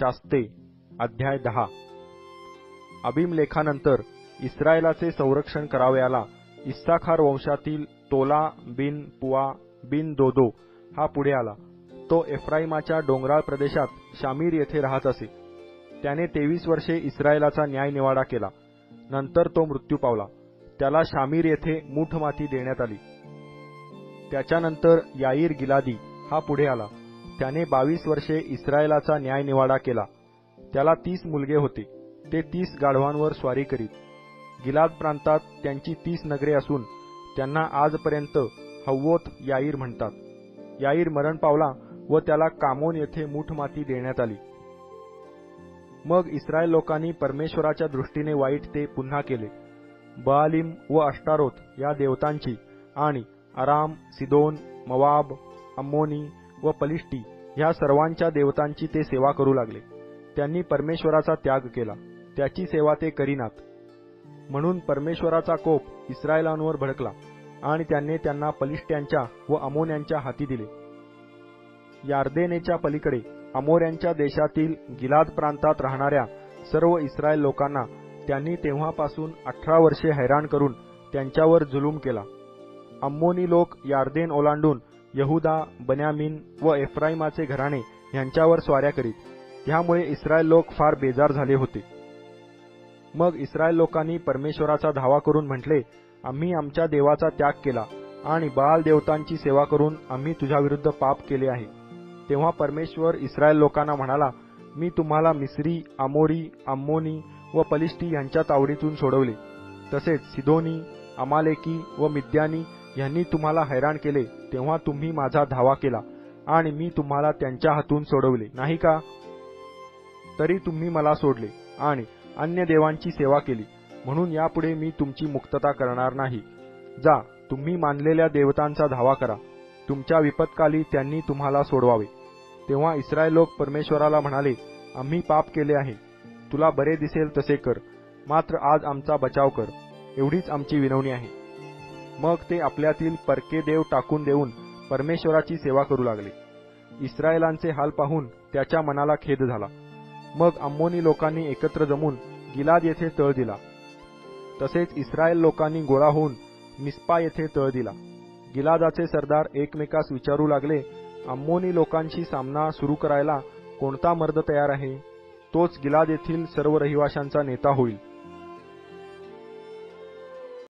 शास्ते अध्याय 10. अबीमलेखानंतर इस्रायलाचे संरक्षण करावयाला इस्साखार वंशातील तोला बिन पुआ बिन दोदो हा पुढे आला. तो एफ्राईमाच्या डोंगराळ प्रदेशात शामीर येथे राहत असे. त्याने 23 वर्षे इस्रायलाचा न्यायनिवाडा केला. नंतर तो मृत्यू पावला. त्याला शामीर येथे मूठमाती देण्यात आली. त्याच्यानंतर याईर गिलादी हा पुढे आला. त्याने 22 वर्षे इस्रायलाचा न्यायनिवाडा केला. त्याला 30 मुलगे होते. ते 30 गाढवांवर स्वारी करीत. गिलाद प्रांतात त्यांची 30 नगरे असून त्यांना आजपर्यंत हव्वोत याईर म्हणतात. याईर मरण पावला व त्याला कामोन येथे मूठमाती देण्यात आली. मग इस्रायल लोकांनी परमेश्वराच्या दृष्टीने वाईट ते पुन्हा केले. बआलिम व अष्टारोत या देवतांची आणि अराम, सिदोन, मोवाब, अम्मोनी व पलिष्टी ह्या सर्वांच्या देवतांची ते सेवा करू लागले. त्यांनी परमेश्वराचा त्याग केला. त्याची सेवा ते करीनात. म्हणून परमेश्वराचा कोप इस्रायलांवर भडकला आणि त्यांना पलिष्ट्यांच्या व अमोन्यांच्या हाती दिले. यार्देनेच्या पलीकडे अमोऱ्यांच्या देशातील गिलाद प्रांतात राहणाऱ्या सर्व इस्रायल लोकांना त्यांनी तेव्हापासून 18 वर्षे हैराण करून त्यांच्यावर जुलूम केला. अम्मोनी लोक यार्देन ओलांडून यहुदा, बन्यामीन व एफ्राईमाचे घराणे यांच्यावर स्वाऱ्या करीत. ह्यामुळे इस्रायल लोक फार बेजार झाले होते. मग इस्रायल लोकांनी परमेश्वराचा धावा करून म्हटले, आम्ही आमच्या देवाचा त्याग केला आणि बाल देवतांची सेवा करून आम्ही तुझ्याविरुद्ध पाप केले आहे. तेव्हा परमेश्वर इस्रायल लोकांना म्हणाला, मी तुम्हाला मिस्री, आमोरी, अम्मोनी व पलिष्टी यांच्या तावडीतून सोडवले. तसेच सिदोनी, अमालेकी व मिद्यानी यांनी तुम्हाला हैराण केले. तेव्हा तुम्ही माझा धावा केला आणि मी तुम्हाला त्यांच्या हातून सोडवले नाही का? तरी तुम्ही मला सोडले आणि अन्य देवांची सेवा केली. म्हणून यापुढे मी तुमची मुक्तता करणार नाही. जा, तुम्ही मानलेल्या देवतांचा धावा करा. तुमच्या विपत्काली त्यांनी तुम्हाला सोडवावे. तेव्हा इस्रायल लोक परमेश्वराला म्हणाले, आम्ही पाप केले आहे. तुला बरे दिसेल तसे कर. मात्र आज आमचा बचाव कर. एवढीच आमची विनवणी आहे. मग ते आपल्यातील परके देव टाकून देऊन परमेश्वराची सेवा करू लागले. इस्रायलांचे हाल पाहून त्याच्या मनाला खेद झाला. मग अम्मोनी लोकांनी एकत्र जमून गिलाद येथे तळ दिला. तसेच इस्रायल लोकांनी गोळा होऊन मिस्पा येथे तळ दिला. गिलादाचे सरदार एकमेकास विचारू लागले, अम्मोनी लोकांशी सामना सुरू करायला कोणता मर्द तयार आहे? तोच गिलाद येथील सर्व रहिवाशांचा नेता होईल.